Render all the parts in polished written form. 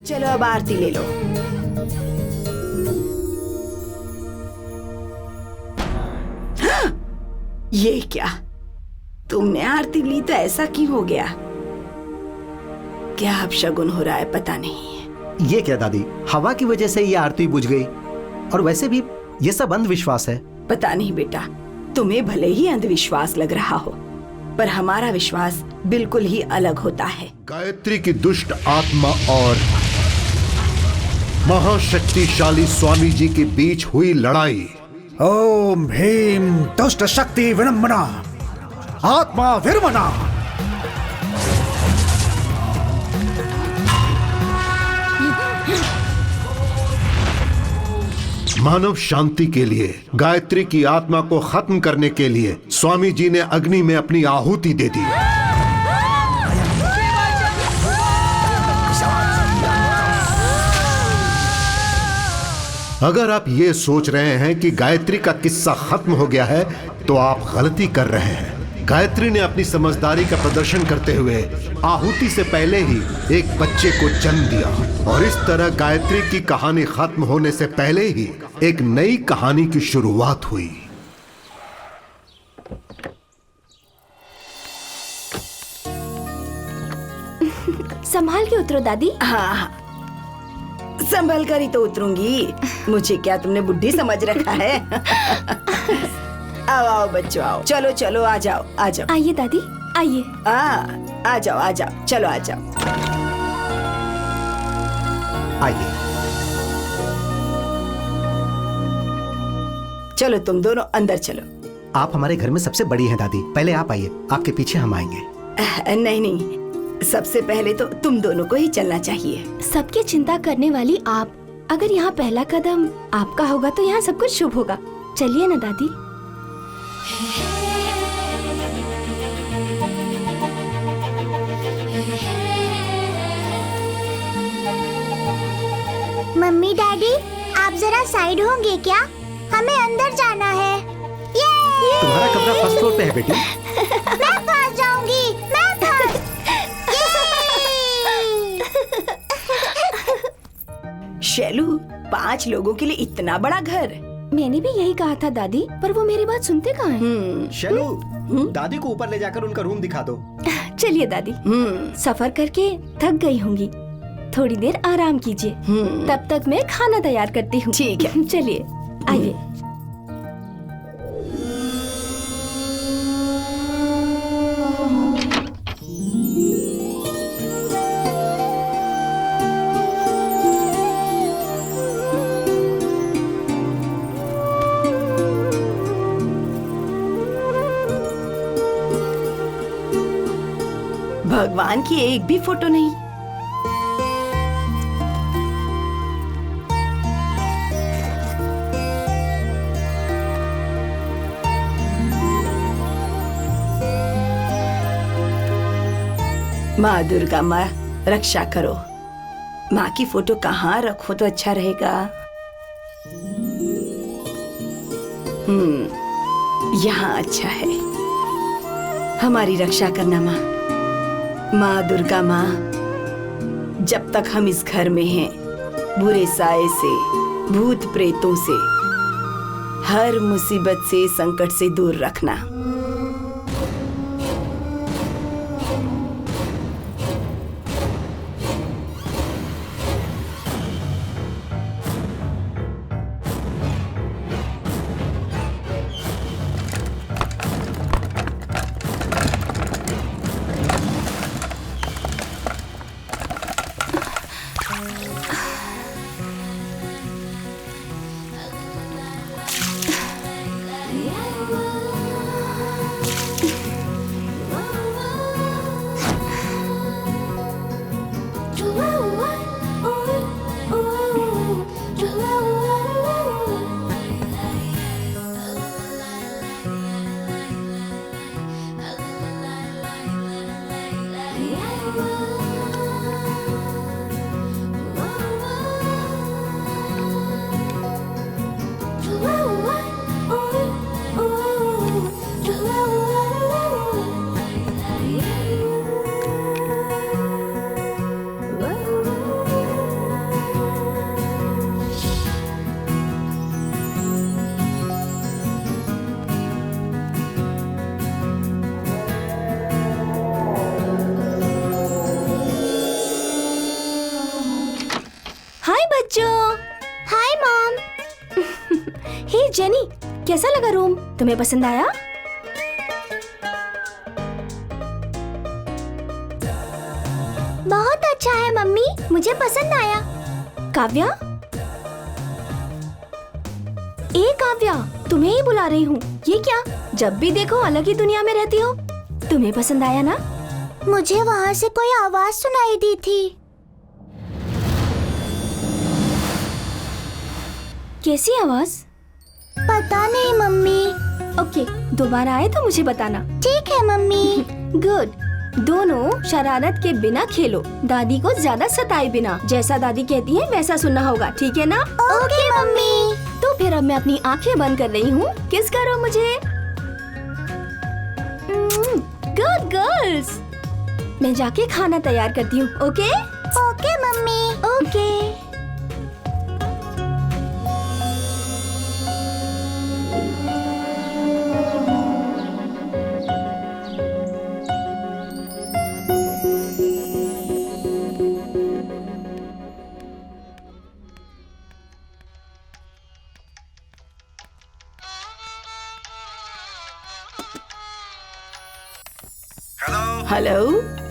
चलो अब आरती ले लो। हाँ, ये क्या, तुमने आरती ली तो ऐसा क्यों हो गया? क्या अपशगुन हो रहा है पता नहीं। ये क्या दादी, हवा की वजह से ये आरती बुझ गई। और वैसे भी ये सब अंधविश्वास है। पता नहीं बेटा, तुम्हें भले ही अंधविश्वास लग रहा हो, पर हमारा विश्वास बिल्कुल ही अलग होता है। गायत्री की दुष्ट आत्मा और महाशक्तिशाली स्वामी जी के बीच हुई लड़ाई। ओम ह्रीं दुष्ट शक्ति विनम्बना आत्मा विरमना। मानव शांति के लिए, गायत्री की आत्मा को खत्म करने के लिए स्वामी जी ने अग्नि में अपनी आहुति दे दी। अगर आप ये सोच रहे हैं कि गायत्री का किस्सा खत्म हो गया है तो आप गलती कर रहे हैं। गायत्री ने अपनी समझदारी का प्रदर्शन करते हुए आहुति से पहले ही एक बच्चे को जन्म दिया, और इस तरह गायत्री की कहानी खत्म होने से पहले ही एक नई कहानी की शुरुआत हुई। संभाल के उतरो दादी। हाँ, संभल कर ही तो उतरूंगी। मुझे क्या तुमने बुढ़ी समझ रखा है? आओ आओ बच्चों आओ, चलो चलो आ जाओ आ जाओ। आइए दादी आइए। आ जाओ, चलो आ जाओ। आइए। चलो तुम दोनों अंदर चलो। आप हमारे घर में सबसे बड़ी हैं दादी, पहले आप आइए, आपके पीछे हम आएंगे। नहीं, सबसे पहले तो तुम दोनों को ही चलना चाहिए। सबकी चिंता करने वाली आप, अगर यहाँ पहला कदम आपका होगा तो यहाँ सब कुछ शुभ होगा। चलिए ना दादी। मम्मी डैडी, आप जरा साइड होंगे क्या? हमें अंदर जाना है। ये तुम्हारा कमरा फर्स्ट फ्लोर पे है बेटी। मैं फंस जाऊंगी, मैं फंस। शैलू, 5 लोगों के लिए इतना बड़ा घर? मैंने भी यही कहा था दादी, पर वो मेरी बात सुनते कहाँ हैं? शैलू, दादी को ऊपर ले जाकर उनका रूम दिखा दो। चलिए दादी। सफर करके थक गई होंगी, थोड़ी देर आराम कीजिए। तब तक मैं खाना तैयार करती हूँ। ठीक है। चलिए आइए। भगवान की एक भी फोटो नहीं। माँ दुर्गा, माँ रक्षा करो। माँ की फोटो कहाँ रखो तो अच्छा रहेगा? यहाँ अच्छा है। हमारी रक्षा करना माँ। माँ दुर्गा माँ, जब तक हम इस घर में हैं, बुरे साए से, भूत प्रेतों से, हर मुसीबत से, संकट से दूर रखना। हे जेनी, कैसा लगा रूम? तुम्हें पसंद आया? बहुत अच्छा है मम्मी, मुझे पसंद आया। काव्या, ए काव्या, तुम्हें ही बुला रही हूँ। ये क्या, जब भी देखो अलग ही दुनिया में रहती हो। तुम्हें पसंद आया ना? मुझे वहाँ से कोई आवाज सुनाई दी थी। कैसी आवाज? पता नहीं मम्मी। ओके, दोबारा आए तो मुझे बताना। ठीक है मम्मी। गुड। दोनों शरारत के बिना खेलो, दादी को ज्यादा सताए बिना। जैसा दादी कहती है वैसा सुनना होगा, ठीक है ना? Okay mummy. तो फिर अब मैं अपनी आंखें बंद कर रही हूँ, किस करो मुझे। Good girls. मैं जाके खाना तैयार करती हूँ। Okay okay mummy. Okay. Hello.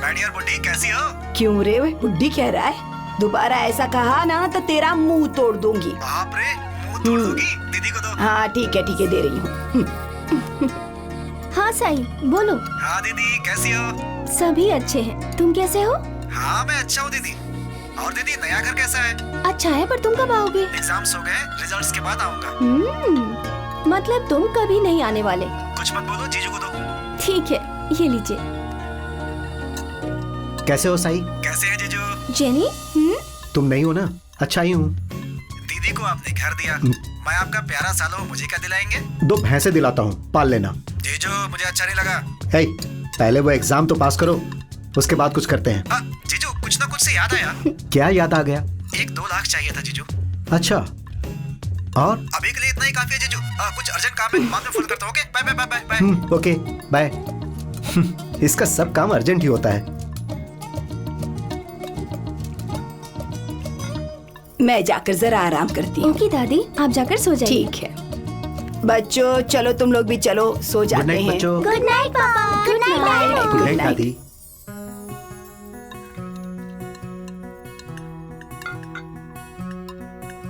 My dear बुड्ढी, कैसी हो? क्यों रे, बुड्ढी कह रहा है? दोबारा ऐसा कहा ना तो तेरा मुंह तोड़ दूंगी। बाप रे, मुंह तोड़ दोगी? दीदी को दो। हाँ ठीक है दे रही हूँ। हाँ साई, बोलो। हाँ दीदी, कैसी हो? सभी अच्छे हैं, तुम कैसे हो? हाँ मैं अच्छा हूँ दीदी। और दीदी, नया घर कैसा है? अच्छा है, पर तुम कब आओगे? एग्जाम्स हो गए, रिजल्ट्स के बाद आऊंगा। मतलब तुम कभी नहीं आने वाले? कुछ मत बोलो, जीजू को दो। ठीक है, ये लीजिए। कैसे हो साई? कैसे है जीजू? जेनी, तुम नहीं हो ना? अच्छा ही हूँ। दीदी को आपने घर दिया, मैं आपका प्यारा साला हूँ, मुझे क्या दिलाएंगे? 2 भैंसे दिलाता हूँ, पाल लेना। जीजू, मुझे अच्छा नहीं लगा। हे, पहले वो एग्जाम तो पास करो, उसके बाद कुछ करते हैं। जीजू, कुछ ना कुछ से याद आया। क्या याद आ गया? 1-2 लाख चाहिए था जीजू। अच्छा, और? अभी के लिए इतना ही काफी है जीजू। कुछ अर्जेंट काम है, बाद में फोन करता हूँ। Okay, bye bye bye bye. Okay, bye. इसका सब काम अर्जेंट ही होता है। मैं जाकर जरा आराम करती हूँ। ओके दादी, आप जाकर सो जाइए। ठीक है बच्चों, चलो तुम लोग भी चलो, सो गुड जाते नाइट हैं। बच्चों। गुड नाइट पापा। Good night. गुड नाइट दादी।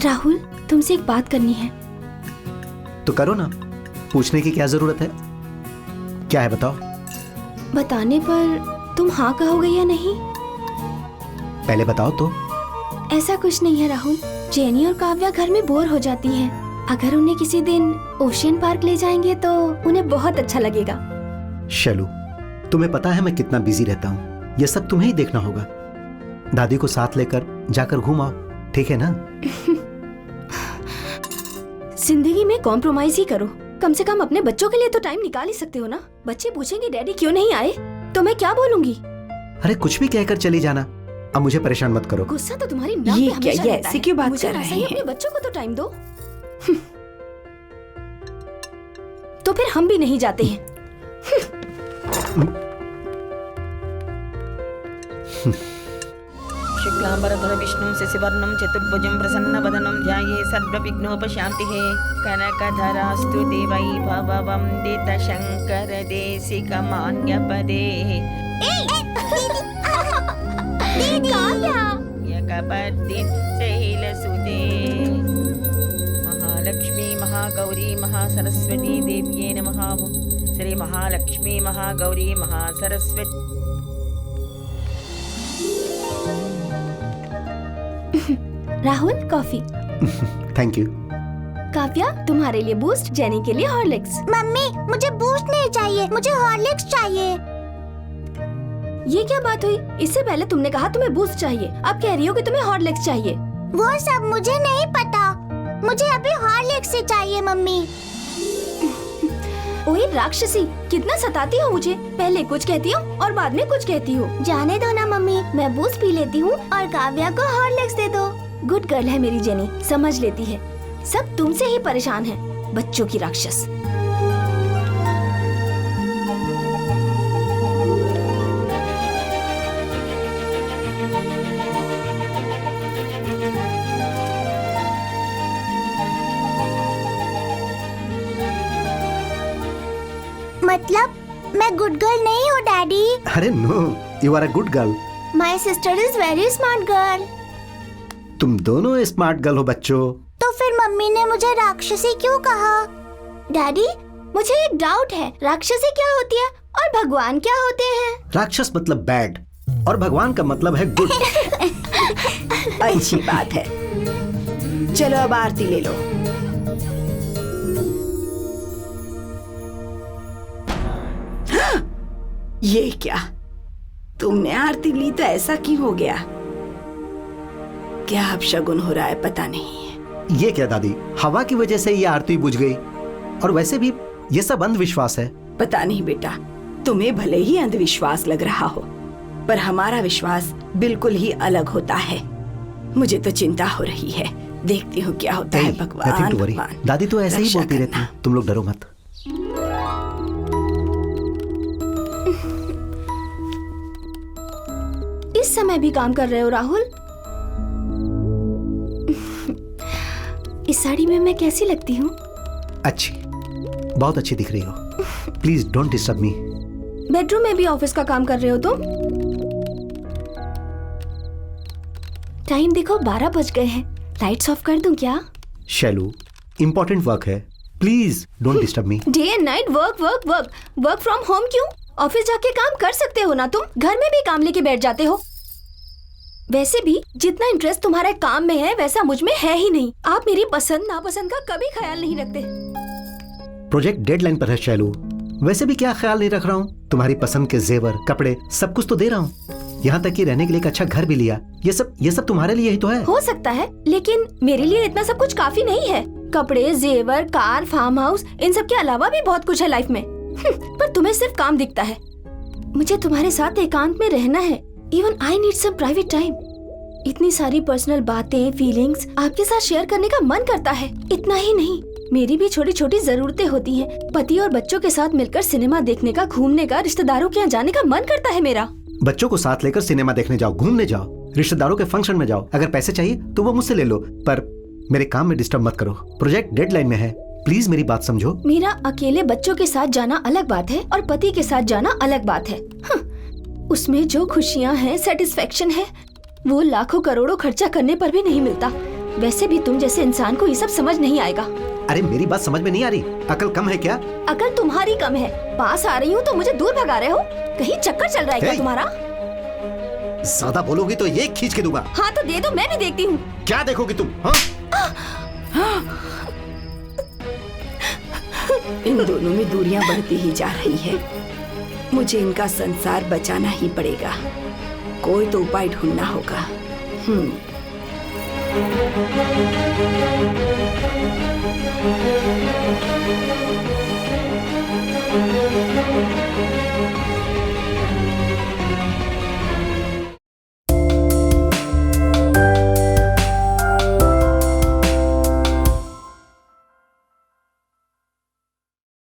राहुल, तुमसे एक बात करनी है। तो करो ना, पूछने की क्या जरूरत है? क्या है बताओ? बताने पर तुम हाँ कहोगे या नहीं? पहले बताओ तो। ऐसा कुछ नहीं है राहुल, जेनी और काव्या घर में बोर हो जाती हैं। अगर उन्हें किसी दिन ओशियन पार्क ले जाएंगे तो उन्हें बहुत अच्छा लगेगा। शैलू, तुम्हें पता है मैं कितना बिजी रहता हूँ, ये सब तुम्हें ही देखना होगा। दादी को साथ लेकर जाकर घूम आओ, ठीक है ना? जिंदगी में कॉम्प्रोमाइज ही करो। कम से कम अपने बच्चों के लिए तो टाइम निकाल ही सकते हो ना। बच्चे पूछेंगे डैडी क्यों नहीं आए, तो मैं क्या बोलूंगी? अरे कुछ भी कहकर चली जाना, अब मुझे परेशान मत करो। गुस्सा तो तुम्हारी नाक ये पे क्या, हमेशा ये रहता ऐसे है। क्यों बात मुझे कर ऐसा रहे ही हैं? अपने बच्चों को तो टाइम दो। तो फिर हम भी नहीं जाते हैं। शुक्लांबरधर विष्णु शशिवर्णं चतुर्भुजं प्रसन्नवदनं ध्याये सर्वविघ्नोपशान्तिः कनकधरास्तु देवै भववन्दित शङ्कर देशिकमान्यपदे यकपद्दिन शैलसुते महालक्ष्मी महागौरी महासरस्वती देव्ये नमः। Shri Mahalakshmi Mahagauri Mahasaraswati. Rahul, coffee. Thank you. Kavya, तुम्हारे लिए बूस्ट, जेनी के लिए हॉर्लिक्स। मम्मी, मुझे बूस्ट नहीं चाहिए, मुझे हॉर्लिक्स चाहिए। ये क्या बात हुई? इससे पहले तुमने कहा तुम्हें बूस्ट चाहिए, अब कह रही हो कि तुम्हें हॉर्लिक्स चाहिए। वो सब मुझे नहीं पता, मुझे अभी हॉर्लिक्स ही चाहिए मम्मी। ओए राक्षसी, कितना सताती हो मुझे। पहले कुछ कहती हो और बाद में कुछ कहती हो। जाने दो ना मम्मी, मैं बूस्ट पी लेती हूँ और काव्या को हॉर्लिक्स दे दो। गुड गर्ल है मेरी जेनी, समझ लेती है। सब तुमसे ही परेशान है, बच्चों की राक्षस। मतलब मैं गुड गर्ल नहीं हूँ डैडी। अरे no, you are a good girl. My sister is very smart girl. तुम दोनों स्मार्ट गर्ल हो बच्चों। तो फिर मम्मी ने मुझे राक्षसी क्यों कहा? डैडी, मुझे एक डाउट है, राक्षसी क्या होती है और भगवान क्या होते हैं? राक्षस मतलब बैड और भगवान का मतलब है गुड। अच्छी बात है। चलो अब आरती ले लो। ये क्या, तुमने आरती ली तो ऐसा क्यों हो गया? क्या अब शगुन हो रहा है पता नहीं है। ये क्या दादी, हवा की वजह से ये आरती बुझ गई। और वैसे भी ये सब अंधविश्वास है। पता नहीं बेटा, तुम्हें भले ही अंधविश्वास लग रहा हो, पर हमारा विश्वास बिल्कुल ही अलग होता है। मुझे तो चिंता हो रही है, देखती हूँ क्या होता है। भगवान, भगवान दादी तो ऐसे ही रक्षा बोलती रहती करना। है, तुम लोग डरो मत। इस समय भी काम कर रहे हो राहुल? इस साड़ी में मैं कैसी लगती हूँ? अच्छी, बहुत अच्छी दिख रही हो। Please don't disturb me. Bedroom में भी ऑफिस का काम कर रहे हो तुम? टाइम देखो 12 बज गए हैं। लाइट्स ऑफ कर दूं क्या? शैलू, इंपॉर्टेंट वर्क है, please don't disturb me. Day and night work work work. Work from home क्यों? ऑफिस जाके काम कर सकते हो ना तुम? घर में भी काम लेके बैठ जाते हो। वैसे भी जितना इंटरेस्ट तुम्हारा काम में है वैसा मुझ में है ही नहीं। आप मेरी पसंद नापसंद का कभी ख्याल नहीं रखते। प्रोजेक्ट डेडलाइन पर है शैलू। वैसे भी क्या ख्याल नहीं रख रहा हूँ, तुम्हारी पसंद के जेवर, कपड़े, सब कुछ तो दे रहा हूँ। यहाँ तक कि रहने के लिए एक अच्छा घर भी लिया। ये सब तुम्हारे लिए ही तो है। हो सकता है, लेकिन मेरे लिए इतना सब कुछ काफी नहीं है। कपड़े, जेवर, कार, फार्म हाउस, इन सब के अलावा भी बहुत कुछ है लाइफ में। पर तुम्हें सिर्फ काम दिखता है। मुझे तुम्हारे साथ एकांत में रहना है। Even I need some private time. इतनी सारी पर्सनल बातें, फीलिंग्स आपके साथ शेयर करने का मन करता है। इतना ही नहीं, मेरी भी छोटी छोटी जरूरतें होती हैं। पति और बच्चों के साथ मिलकर सिनेमा देखने का, घूमने का, रिश्तेदारों के यहाँ जाने का मन करता है मेरा। बच्चों को साथ लेकर सिनेमा देखने जाओ, घूमने जाओ, रिश्तेदारों के फंक्शन में जाओ। अगर पैसे चाहिए तो वो मुझसे ले लो, पर मेरे काम में डिस्टर्ब मत करो। प्रोजेक्ट डेडलाइन में है, प्लीज मेरी बात समझो। मेरा अकेले बच्चों के साथ जाना अलग बात है और पति के साथ जाना अलग बात है। उसमें जो खुशियाँ हैं, सेटिस्फेक्शन है, वो लाखों करोड़ों खर्चा करने पर भी नहीं मिलता। वैसे भी तुम जैसे इंसान को ये सब समझ नहीं आएगा। अरे मेरी बात समझ में नहीं आ रही? अकल कम है क्या? अकल तुम्हारी कम है। पास आ रही हूँ तो मुझे दूर भगा रहे हो। कहीं चक्कर चल रहा है क्या तुम्हारा? ज्यादा बोलोगी तो ये खींच के दूंगा। हाँ तो दे दो, मैं भी देखती हूँ। क्या देखोगी तुम? इन दोनों में दूरियां बढ़ती ही जा रही है। मुझे इनका संसार बचाना ही पड़ेगा। कोई तो उपाय ढूंढना होगा।